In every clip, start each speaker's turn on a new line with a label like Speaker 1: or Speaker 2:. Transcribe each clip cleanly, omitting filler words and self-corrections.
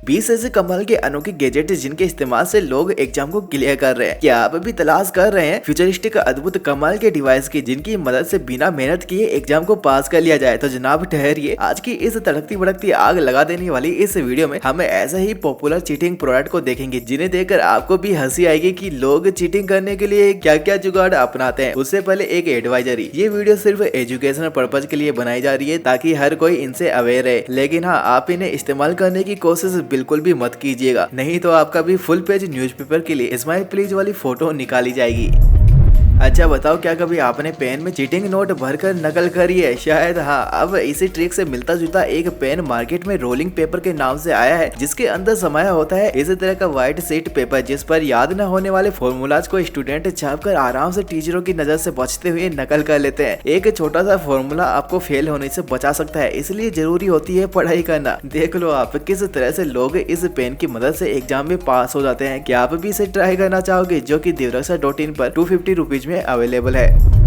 Speaker 1: 20 ऐसे कमाल के अनोखे गैजेट जिनके इस्तेमाल से लोग एग्जाम को क्लियर कर रहे हैं। क्या आप भी तलाश कर रहे हैं फ्यूचरिस्टिक अद्भुत कमाल के डिवाइस की जिनकी मदद से बिना मेहनत किए एग्जाम को पास कर लिया जाए? तो जनाब ठहरिए, आज की इस तड़कती भड़कती आग लगा देने वाली इस वीडियो में हम ऐसे ही पॉपुलर चीटिंग प्रोडक्ट को देखेंगे जिन्हें देखकर आपको भी हंसी आएगी कि लोग चीटिंग करने के लिए क्या क्या जुगाड़ अपनाते हैं। उससे पहले एक एडवाइजरी, ये वीडियो सिर्फ एजुकेशनल पर्पज के लिए बनाई जा रही है ताकि हर कोई इनसे अवेयर रहे, लेकिन हाँ, आप इन्हें इस्तेमाल करने की कोशिश बिल्कुल भी मत कीजिएगा, नहीं तो आपका भी फुल पेज न्यूज़पेपर के लिए स्माइल प्लीज वाली फोटो निकाली जाएगी। अच्छा बताओ, क्या कभी आपने पेन में चीटिंग नोट भरकर नकल करी है? शायद हाँ। अब इसी ट्रिक से मिलता जुलता एक पेन मार्केट में रोलिंग पेपर के नाम से आया है, जिसके अंदर समाया होता है इसी तरह का व्हाइट शीट पेपर, जिस पर याद न होने वाले फॉर्मूलाज को स्टूडेंट छापकर आराम से टीचरों की नजर से बचते हुए नकल कर लेते हैं। एक छोटा सा फॉर्मूला आपको फेल होने से बचा सकता है, इसलिए जरूरी होती है पढ़ाई करना। देख लो आप किस तरह से लोग इस पेन की मदद से एग्जाम में पास हो जाते हैं। क्या आप भी इसे ट्राई करना चाहोगे, जो की Divrasa.in पर 250 रुपीज में अवेलेबल है।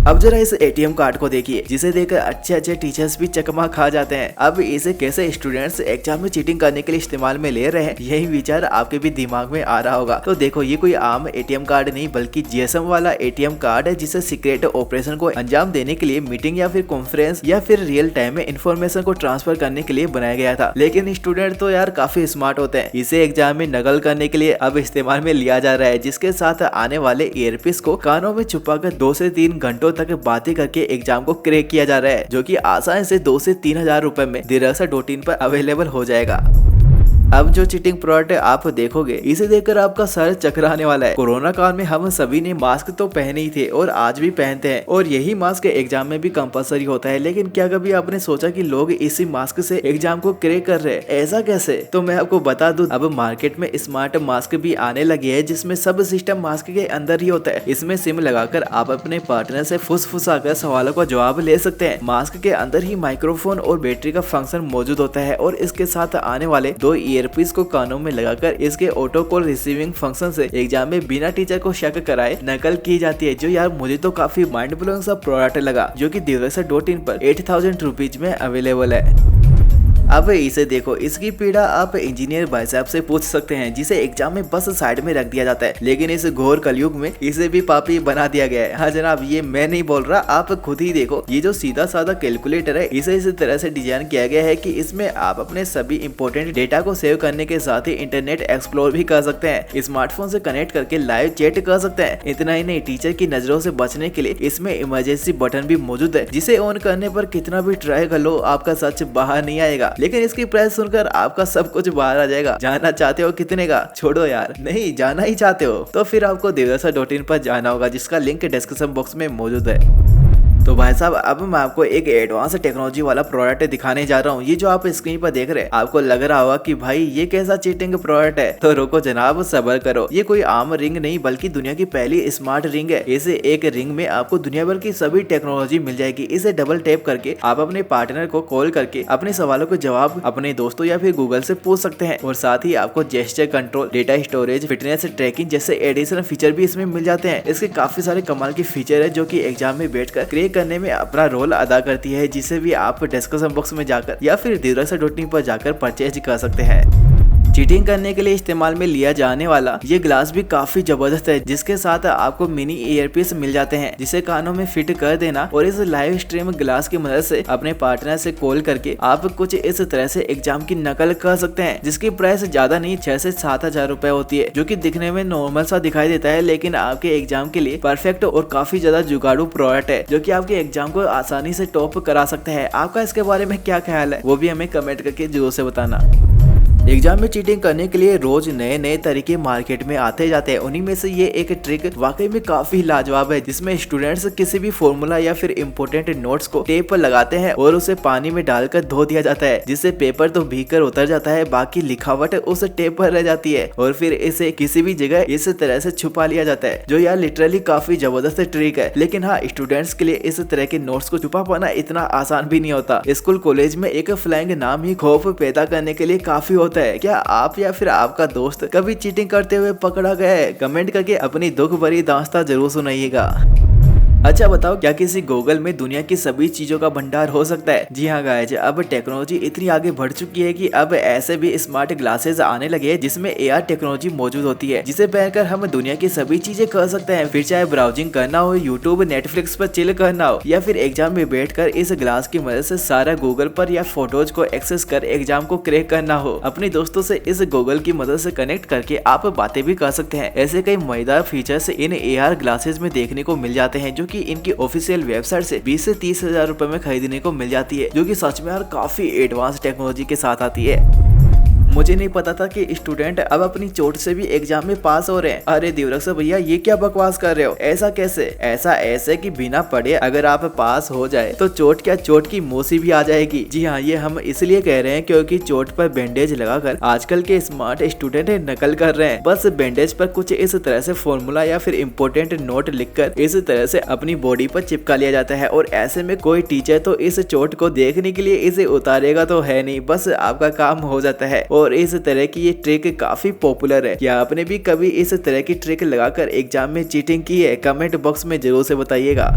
Speaker 1: अब जरा इस एटीएम कार्ड को देखिए, जिसे देखकर अच्छे टीचर्स भी चकमा खा जाते हैं। अब इसे कैसे स्टूडेंट्स एग्जाम में चीटिंग करने के लिए इस्तेमाल में ले रहे हैं, यही विचार आपके भी दिमाग में आ रहा होगा। तो देखो, ये कोई आम एटीएम कार्ड नहीं बल्कि जीएसएम वाला एटीएम कार्ड है, जिसे सीक्रेट ऑपरेशन को अंजाम देने के लिए, मीटिंग या फिर कॉन्फ्रेंस या फिर रियल टाइम में इंफॉर्मेशन को ट्रांसफर करने के लिए बनाया गया था। लेकिन स्टूडेंट तो यार काफी स्मार्ट होते हैं, इसे एग्जाम में नकल करने के लिए अब इस्तेमाल में लिया जा रहा है, जिसके साथ आने वाले ईयरपीस को कानों में छुपाकर 2 से 3 घंटों तक बातें करके एग्जाम को क्रैक किया जा रहा है, जो कि आसानी से 2 से 3 हजार रुपए में Divrasa.in पर अवेलेबल हो जाएगा। अब जो चीटिंग प्रोडक्ट आप देखोगे, इसे देखकर आपका सर चकराने वाला है। कोरोना काल में हम सभी ने मास्क तो पहने ही थे और आज भी पहनते हैं, और यही मास्क एग्जाम में भी कंपलसरी होता है। लेकिन क्या कभी आपने सोचा कि लोग इसी मास्क से एग्जाम को क्रैक कर रहे हैं? ऐसा कैसे? तो मैं आपको बता दूं, अब मार्केट में स्मार्ट मास्क भी आने लगे हैं, जिसमें सब सिस्टम मास्क के अंदर ही होता है। इसमें सिम लगाकर आप अपने पार्टनर से फुसफुसाकर सवालों का जवाब ले सकते हैं। मास्क के अंदर ही माइक्रोफोन और बैटरी का फंक्शन मौजूद होता है, और इसके साथ आने वाले 2 ईयरपीस को कानों में लगाकर इसके ऑटो कॉल रिसीविंग फंक्शन से एग्जाम में बिना टीचर को शक कराए नकल की जाती है, जो यार मुझे तो काफी माइंड ब्लोइंग सा प्रोडक्ट लगा, जो कि Divrasa.in पर 8000 रुपीज में अवेलेबल है। अब इसे देखो, इसकी पीड़ा आप इंजीनियर भाई साहब से पूछ सकते हैं, जिसे एग्जाम में बस साइड में रख दिया जाता है, लेकिन इस घोर कलयुग में इसे भी पापी बना दिया गया है। हाँ जनाब, ये मैं नहीं बोल रहा, आप खुद ही देखो। ये जो सीधा साधा कैलकुलेटर है, इसे इस तरह से डिजाइन किया गया है कि इसमें आप अपने सभी इंपॉर्टेंट डेटा को सेव करने के साथ ही इंटरनेट एक्सप्लोर भी कर सकते हैं, स्मार्टफोन से कनेक्ट करके लाइव चैट कर सकते हैं। इतना ही नहीं, टीचर की नजरों से बचने के लिए इसमें इमरजेंसी बटन भी मौजूद है, जिसे ऑन करने पर कितना भी ट्राई कर लो, आपका सच बाहर नहीं आएगा। लेकिन इसकी प्राइस सुनकर आपका सब कुछ बाहर आ जाएगा। जानना चाहते हो कितने का? छोड़ो यार, नहीं जाना ही चाहते हो तो फिर आपको Divrasa.in पर जाना होगा, जिसका लिंक डिस्क्रिप्शन बॉक्स में मौजूद है। तो भाई साहब, अब मैं आपको एक एडवांस टेक्नोलॉजी वाला प्रोडक्ट दिखाने जा रहा हूँ। ये जो आप स्क्रीन पर देख रहे हैं, आपको लग रहा होगा कि भाई ये कैसा चीटिंग प्रोडक्ट है, तो रुको जनाब, सब्र करो। ये कोई आम रिंग नहीं बल्कि दुनिया की पहली स्मार्ट रिंग है। इसे एक रिंग में आपको दुनिया भर की सभी टेक्नोलॉजी मिल जाएगी। इसे डबल टैप करके आप अपने पार्टनर को कॉल करके अपने सवालों के जवाब अपने दोस्तों या फिर गूगल से पूछ सकते हैं, और साथ ही आपको gesture control, data storage, fitness tracking जैसे एडिशनल फीचर भी इसमें मिल जाते हैं। इसके काफी सारे कमाल के फीचर है, जो की एग्जाम में बैठकर क्रैक करने में अपना रोल अदा करती है, जिसे भी आप डिस्क्रिप्शन बॉक्स में जाकर या फिर Divrasa.in पर जाकर परचेज कर सकते हैं। चीटिंग करने के लिए इस्तेमाल में लिया जाने वाला ये ग्लास भी काफी जबरदस्त है, जिसके साथ आपको मिनी ईयरपीस मिल जाते हैं, जिसे कानों में फिट कर देना, और इस लाइव स्ट्रीम ग्लास की मदद से अपने पार्टनर से कॉल करके आप कुछ इस तरह से एग्जाम की नकल कर सकते हैं, जिसकी प्राइस ज्यादा नहीं 6 से 7 हजार रुपए होती है, जो कि दिखने में नॉर्मल सा दिखाई देता है, लेकिन आपके एग्जाम के लिए परफेक्ट और काफी ज्यादा जुगाड़ू प्रोडक्ट है, जो कि आपके एग्जाम को आसानी से टॉप करा सकते हैं। आपका इसके बारे में क्या ख्याल है, वो भी हमें कमेंट करके जरूर से बताना। एग्जाम में चीटिंग करने के लिए रोज नए नए तरीके मार्केट में आते जाते हैं। उन्हीं में से ये एक ट्रिक वाकई में काफी लाजवाब है, जिसमें स्टूडेंट्स किसी भी फॉर्मूला या फिर इम्पोर्टेंट नोट्स को टेप पर लगाते हैं और उसे पानी में डालकर धो दिया जाता है, जिससे पेपर तो भीगकर उतर जाता है, बाकी लिखावट उस टेप पर रह जाती है, और फिर इसे किसी भी जगह इस तरह से छुपा लिया जाता है, जो यार लिटरली काफी जबरदस्त ट्रिक है। लेकिन हाँ, स्टूडेंट्स के लिए इस तरह के नोट्स को छुपा पाना इतना आसान भी नहीं होता। स्कूल कॉलेज में एक फ्लाइंग नाम ही खौफ पैदा करने के लिए काफी होता है। क्या आप या फिर आपका दोस्त कभी चीटिंग करते हुए पकड़ा गया है? कमेंट करके अपनी दुख भरी दास्तां जरूर सुनाइएगा। अच्छा बताओ, क्या किसी गूगल में दुनिया की सभी चीजों का भंडार हो सकता है? जी हाँ गाइस, अब टेक्नोलॉजी इतनी आगे बढ़ चुकी है कि अब ऐसे भी स्मार्ट ग्लासेस आने लगे हैं जिसमें AR टेक्नोलॉजी मौजूद होती है, जिसे पहनकर हम दुनिया की सभी चीजें कर सकते हैं। फिर चाहे ब्राउजिंग करना हो, यूट्यूब, नेटफ्लिक्स पर चिल करना हो, या फिर एग्जाम में बैठकर इस ग्लास की मदद से सारा गूगल पर या फोटोज को एक्सेस कर एग्जाम को क्रैक करना हो। अपने दोस्तों से इस गूगल की मदद से कनेक्ट करके आप बातें भी कर सकते हैं। ऐसे कई मजेदार फीचर्स इन AR ग्लासेस में देखने को मिल जाते हैं, जो कि इनकी ऑफिशियल वेबसाइट से 20 से 30 हजार रुपए में खरीदने को मिल जाती है, जो कि सच में यार काफी एडवांस टेक्नोलॉजी के साथ आती है। मुझे नहीं पता था कि स्टूडेंट अब अपनी चोट से भी एग्जाम में पास हो रहे हैं। अरे दिवरक से भैया, ये क्या बकवास कर रहे हो? ऐसा कैसे? ऐसा ऐसे कि बिना पढ़े अगर आप पास हो जाए तो चोट क्या, चोट की मौसी भी आ जाएगी। जी हाँ, ये हम इसलिए कह रहे हैं क्योंकि चोट पर बैंडेज लगाकर आजकल के स्मार्ट स्टूडेंट नकल कर रहे हैं। बस बैंडेज पर कुछ इस तरह से फॉर्मूला या फिर इम्पोर्टेंट नोट लिखकर इस तरह से अपनी बॉडी पर चिपका लिया जाता है, और ऐसे में कोई टीचर तो इस चोट को देखने के लिए इसे उतारेगा तो है नहीं, बस आपका काम हो जाता है। और इस तरह की ये ट्रिक काफी पॉपुलर है। क्या आपने भी कभी इस तरह की ट्रिक लगाकर एग्जाम में चीटिंग की है? कमेंट बॉक्स में जरूर से बताइएगा।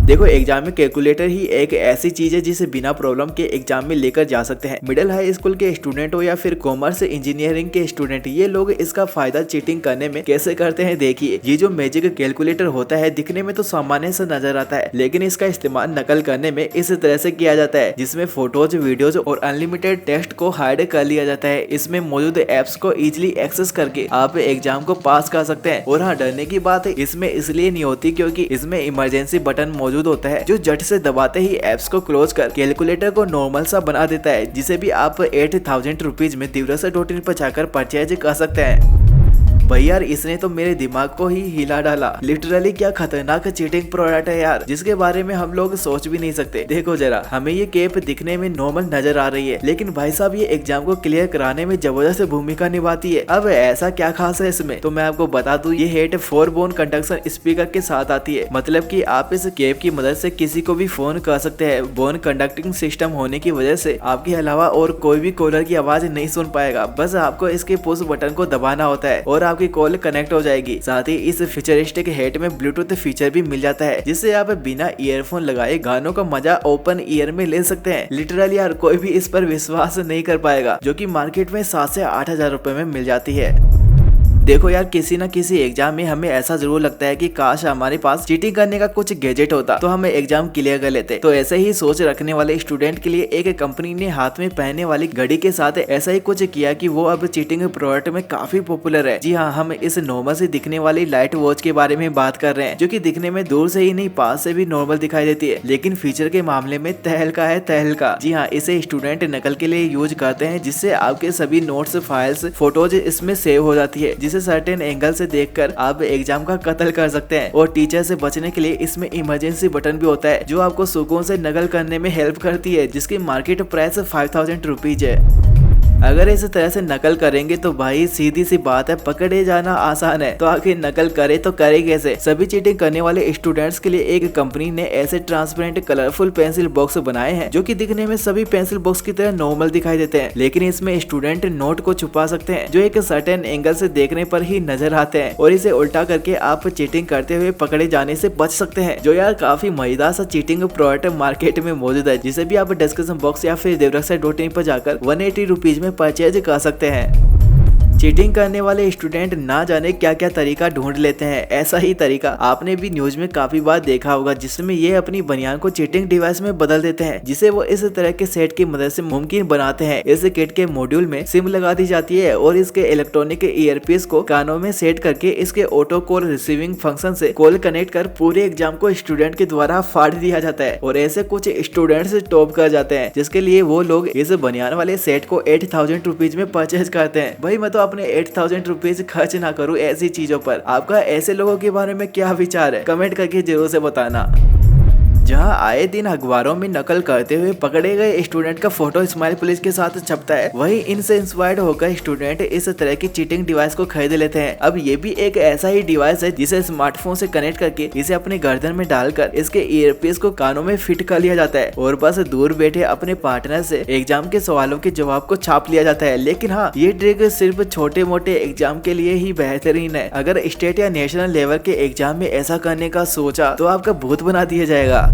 Speaker 1: देखो, एग्जाम में कैलकुलेटर ही एक ऐसी चीज है जिसे बिना प्रॉब्लम के एग्जाम में लेकर जा सकते हैं। मिडिल हाई स्कूल के स्टूडेंट हो या फिर कॉमर्स इंजीनियरिंग के स्टूडेंट, ये लोग इसका फायदा चीटिंग करने में कैसे करते हैं देखिए। ये जो मैजिक कैलकुलेटर होता है दिखने में तो सामान्य सा नजर आता है, लेकिन इसका इस्तेमाल नकल करने में इस तरह से किया जाता है जिसमें फोटोज, वीडियोज और अनलिमिटेड टेक्स्ट को हाइड कर लिया जाता है। इसमें मौजूद एप्स को इजिली एक्सेस करके आप एग्जाम को पास कर सकते हैं। और हाँ, डरने की बात है इसमें इसलिए नहीं होती क्योंकि इसमें इमरजेंसी बटन मौजूद होता है, जो झट से दबाते ही एप्स को क्लोज कर कैलकुलेटर को नॉर्मल सा बना देता है, जिसे भी आप 8000 रुपीज में दिव्रसा.in पर जाकर परचेज कर सकते हैं। भैया इसने तो मेरे दिमाग को ही हिला डाला। लिटरली क्या खतरनाक चीटिंग प्रोडक्ट है यार, जिसके बारे में हम लोग सोच भी नहीं सकते। देखो जरा, हमें ये केप दिखने में नॉर्मल नजर आ रही है, लेकिन भाई साहब ये एग्जाम को क्लियर कराने में जबरदस्त भूमिका निभाती है। अब ऐसा क्या खास है इसमें, तो मैं आपको बता दूं, ये हेड 4 बोन कंडक्शन स्पीकर के साथ आती है। मतलब कि आप इस केप की मदद से किसी को भी फोन कर सकते हैं। बोन कंडक्टिंग सिस्टम होने की वजह से आपके अलावा और कोई भी कॉलर की आवाज नहीं सुन पाएगा। बस आपको इसके पुश बटन को दबाना होता है और आपकी कॉल कनेक्ट हो जाएगी। साथ ही इस फ्यूचरिस्टिक हेड में ब्लूटूथ फीचर भी मिल जाता है, जिससे आप बिना ईयरफोन लगाए गानों का मजा ओपन ईयर में ले सकते हैं। लिटरली यार कोई भी इस पर विश्वास नहीं कर पाएगा, जो कि मार्केट में 7 से 8 हजार रुपए में मिल जाती है। देखो यार, किसी न किसी एग्जाम में हमें ऐसा जरूर लगता है कि काश हमारे पास चीटिंग करने का कुछ गैजेट होता तो हमें एग्जाम क्लियर कर लेते। तो ऐसे ही सोच रखने वाले स्टूडेंट के लिए एक कंपनी ने हाथ में पहनने वाली घड़ी के साथ ऐसा ही कुछ किया कि वो अब चीटिंग प्रोडक्ट में काफी पॉपुलर है। जी हाँ, हम इस नॉर्मल से दिखने वाली लाइट वॉच के बारे में बात कर रहे हैं, जो कि दिखने में दूर से ही नहीं पास से भी नॉर्मल दिखाई देती है, लेकिन फीचर के मामले में तहलका है तहलका। जी हाँ, इसे स्टूडेंट नकल के लिए यूज करते हैं, जिससे आपके सभी नोट्स, फाइल्स, फोटोज इसमें सेव हो जाती है, जिसे सर्टेन एंगल से देखकर आप एग्जाम का कत्ल कर सकते हैं। और टीचर से बचने के लिए इसमें इमरजेंसी बटन भी होता है, जो आपको सुकून से नकल करने में हेल्प करती है, जिसकी मार्केट प्राइस 5000 रुपीज है। अगर इस तरह से नकल करेंगे तो भाई सीधी सी बात है, पकड़े जाना आसान है, तो आखिर नकल करे तो करे कैसे? सभी चीटिंग करने वाले स्टूडेंट्स के लिए एक कंपनी ने ऐसे ट्रांसपेरेंट कलरफुल पेंसिल बॉक्स बनाए हैं, जो कि दिखने में सभी पेंसिल बॉक्स की तरह नॉर्मल दिखाई देते हैं, लेकिन इसमें स्टूडेंट नोट को छुपा सकते हैं, जो एक सर्टेन एंगल से देखने पर ही नजर आते हैं, और इसे उल्टा करके आप चीटिंग करते हुए पकड़े जाने से बच सकते हैं। जो यार काफी मजेदार सा चीटिंग प्रोडक्ट मार्केट में मौजूद है, जिसे भी आप डिस्क्रिप्शन बॉक्स या फिर दिव्रसा.in पर जाकर 180 रुपीज में परचेज कर सकते हैं। चीटिंग करने वाले स्टूडेंट ना जाने क्या क्या तरीका ढूंढ लेते हैं। ऐसा ही तरीका आपने भी न्यूज में काफी बार देखा होगा, जिसमें ये अपनी बनियान को चीटिंग डिवाइस में बदल देते हैं, जिसे वो इस तरह के सेट की मदद से मुमकिन बनाते हैं। इस किट के मॉड्यूल में सिम लगा दी जाती है और इसके इलेक्ट्रॉनिक ईयरपीस को कानों में सेट करके इसके ऑटो कॉल रिसीविंग फंक्शन से कॉल कनेक्ट कर पूरे एग्जाम को स्टूडेंट के द्वारा फाड़ दिया जाता है। और ऐसे कुछ स्टूडेंट्स टॉप कर जाते हैं, जिसके लिए वो लोग इस बनियान वाले सेट को 8000 रुपीज में परचेज करते हैं। भाई मैं तो अपने 8000 रुपीज खर्च ना करूँ ऐसी चीजों पर। आपका ऐसे लोगों के बारे में क्या विचार है? कमेंट करके जरूर से बताना। जहां आए दिन अखबारों में नकल करते हुए पकड़े गए स्टूडेंट का फोटो स्माइल पुलिस के साथ छपता है, वहीं इनसे इंस्पायर्ड होकर स्टूडेंट इस तरह की चीटिंग डिवाइस को खरीद लेते हैं। अब ये भी एक ऐसा ही डिवाइस है जिसे स्मार्टफोन से कनेक्ट करके इसे अपने गर्दन में डालकर इसके ईयरपीस को कानों में फिट कर लिया जाता है और बस दूर बैठे अपने पार्टनर से एग्जाम के सवालों के जवाब को छाप लिया जाता है। लेकिन हाँ, ये ट्रिक सिर्फ छोटे मोटे एग्जाम के लिए ही बेहतरीन है। अगर स्टेट या नेशनल लेवल के एग्जाम में ऐसा करने का सोचा तो आपका भूत बना दिया जाएगा।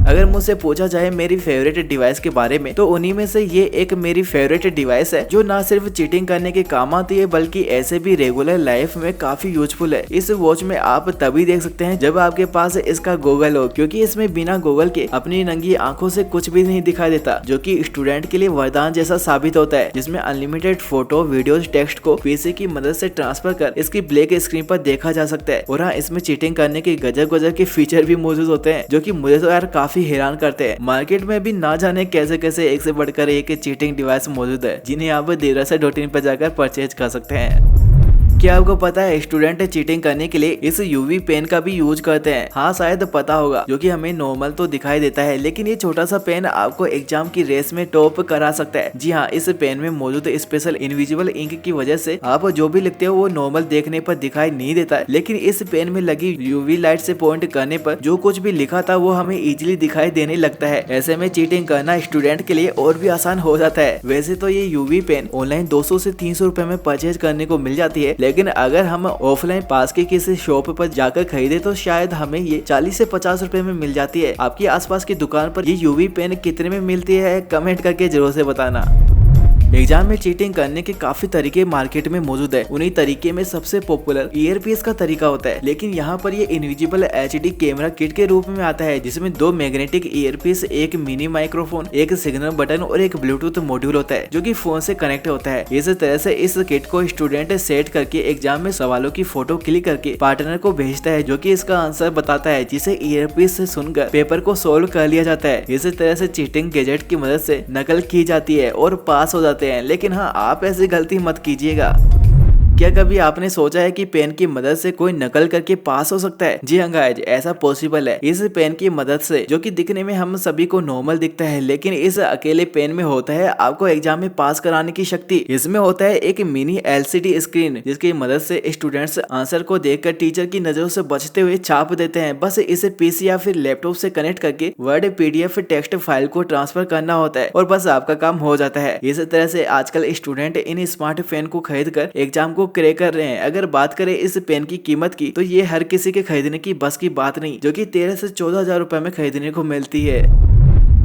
Speaker 1: अगर मुझसे पूछा जाए मेरी फेवरेट डिवाइस के बारे में, तो उन्हीं में से ये एक मेरी फेवरेट डिवाइस है जो ना सिर्फ चीटिंग करने के काम आती है बल्कि ऐसे भी रेगुलर लाइफ में काफी यूजफुल है। इस वॉच में आप तभी देख सकते हैं जब आपके पास इसका गूगल हो, क्योंकि इसमें बिना गूगल के अपनी नंगी आंखों से कुछ भी नहीं दिखाई देता, जो कि स्टूडेंट के लिए वरदान जैसा साबित होता है, जिसमें अनलिमिटेड फोटो वीडियोस टेक्स्ट को पीसी की मदद से ट्रांसफर कर इसकी ब्लैक स्क्रीन पर देखा जा सकता है। और हाँ, इसमें चीटिंग करने के गजब गजब के फीचर भी मौजूद होते हैं जो कि मुझे तो यार काफी हैरान करते हैं। मार्केट में भी ना जाने कैसे कैसे एक से बढ़कर एक चीटिंग डिवाइस मौजूद है जिन्हें आप Dirasa.in पर जाकर परचेज कर सकते हैं। क्या आपको पता है स्टूडेंट चीटिंग करने के लिए इस यूवी पेन का भी यूज करते हैं? हाँ, शायद पता होगा, जो कि हमें नॉर्मल तो दिखाई देता है, लेकिन ये छोटा सा पेन आपको एग्जाम की रेस में टॉप करा सकता है। जी हाँ, इस पेन में मौजूद स्पेशल इनविजिबल इंक की वजह से आप जो भी लिखते हो वो नॉर्मल देखने पर दिखाई नहीं देता है, लेकिन इस पेन में लगी यूवी लाइट से पॉइंट करने पर जो कुछ भी लिखा था वो हमें इजिली दिखाई देने लगता है। ऐसे में चीटिंग करना स्टूडेंट के लिए और भी आसान हो जाता है। वैसे तो ये यूवी पेन ऑनलाइन 200 से 300 रुपए में परचेज करने को मिल जाती है, लेकिन अगर हम ऑफलाइन पास के किसी शॉप पर जाकर खरीदे तो शायद हमें ये 40 से 50 रुपए में मिल जाती है। आपकी आसपास की दुकान पर ये यूवी पेन कितने में मिलती है कमेंट करके जरूर से बताना। एग्जाम में चीटिंग करने के काफी तरीके मार्केट में मौजूद है। उन्हीं तरीके में सबसे पॉपुलर ईयरपीस का तरीका होता है, लेकिन यहाँ पर ये इनविजिबल एचडी कैमरा किट के रूप में आता है, जिसमें 2 मैग्नेटिक ईयरपीस, एक मिनी माइक्रोफोन, एक सिग्नल बटन और एक ब्लूटूथ मॉड्यूल होता है जो कि फोन से कनेक्ट होता है। इस तरह से इस किट को स्टूडेंट सेट करके एग्जाम में सवालों की फोटो क्लिक करके पार्टनर को भेजता है, जो कि इसका आंसर बताता है, जिसे ईयरपीस से सुनकर पेपर को सोल्व कर लिया जाता है। इस तरह से चीटिंग गैजेट की मदद से नकल की जाती है और पास हो जाते हैं। लेकिन हाँ, आप ऐसी गलती मत कीजिएगा। क्या कभी आपने सोचा है कि पेन की मदद से कोई नकल करके पास हो सकता है? जी हाँ गाइस, ऐसा पॉसिबल है। इस पेन की मदद से, जो कि दिखने में हम सभी को नॉर्मल दिखता है, लेकिन इस अकेले पेन में होता है आपको एग्जाम में पास कराने की शक्ति। इसमें होता है एक मिनी एलसीडी स्क्रीन, जिसकी मदद से स्टूडेंट्स आंसर को देखकर टीचर की नजरों से बचते हुए छाप देते हैं। बस इसे पीसी या फिर लैपटॉप से कनेक्ट करके वर्ड, पीडीएफ, टेक्स्ट फाइल को ट्रांसफर करना होता है और बस आपका काम हो जाता है। इस तरह से आजकल स्टूडेंट इन स्मार्ट पेन को खरीद कर एग्जाम को क्रैक कर रहे हैं। अगर बात करें इस पेन की कीमत की, तो ये हर किसी के खरीदने की बस की बात नहीं, जो कि 13 से 14 हजार रुपए में खरीदने को मिलती है।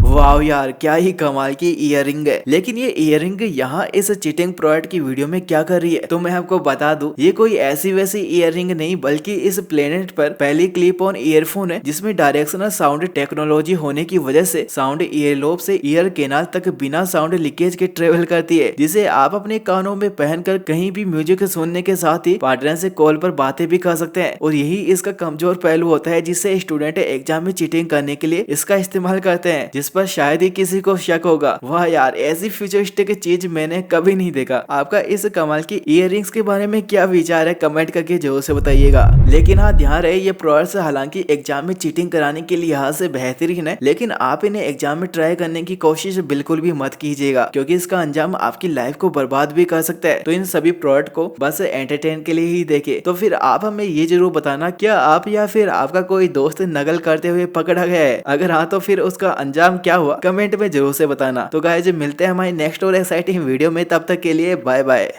Speaker 1: वाह यार, क्या ही कमाल की ईयररिंग है। लेकिन ये ईयररिंग यहाँ इस चीटिंग प्रोडक्ट की वीडियो में क्या कर रही है, तो मैं आपको बता दूं, ये कोई ऐसी वैसी ईयररिंग नहीं, बल्कि इस प्लेनेट पर पहली क्लिप ऑन ईयरफोन है, जिसमें डायरेक्शनल साउंड टेक्नोलॉजी होने की वजह से साउंड ईयरलोब से ईयर कैनाल तक बिना साउंड लीकेज के ट्रेवल करती है, जिसे आप अपने कानों में पहनकर कहीं भी म्यूजिक सुनने के साथ ही पार्टनर से कॉल पर बातें भी कर सकते हैं। और यही इसका कमजोर पहलू होता है, जिससे स्टूडेंट एग्जाम में चीटिंग करने के लिए इसका इस्तेमाल करते हैं, जिस पर शायद ही किसी को शक होगा। वाह यार, ऐसी फ्यूचरिस्टिक चीज मैंने कभी नहीं देखा। आपका इस कमाल की इयररिंग्स के बारे में क्या विचार है, कमेंट करके जरूर से बताइएगा। लेकिन हाँ, ध्यान रहे, ये प्रोडक्ट्स हालांकि एग्जाम में चीटिंग कराने के लिहाज से बेहतरीन है, लेकिन आप इन्हें एग्जाम में ट्राई करने की कोशिश बिल्कुल भी मत कीजिएगा, क्योंकि इसका अंजाम आपकी लाइफ को बर्बाद भी कर सकता है। तो इन सभी प्रोडक्ट को बस एंटरटेन के लिए ही देखे। तो फिर आप हमें ये जरूर बताना, क्या आप या फिर आपका कोई दोस्त नकल करते हुए पकड़ा गया है? अगर हाँ, तो फिर उसका अंजाम क्या हुआ कमेंट में जरूर से बताना। तो गाइस, मिलते हैं हमारी नेक्स्ट और एक्साइटिंग वीडियो में, तब तक के लिए बाय बाय।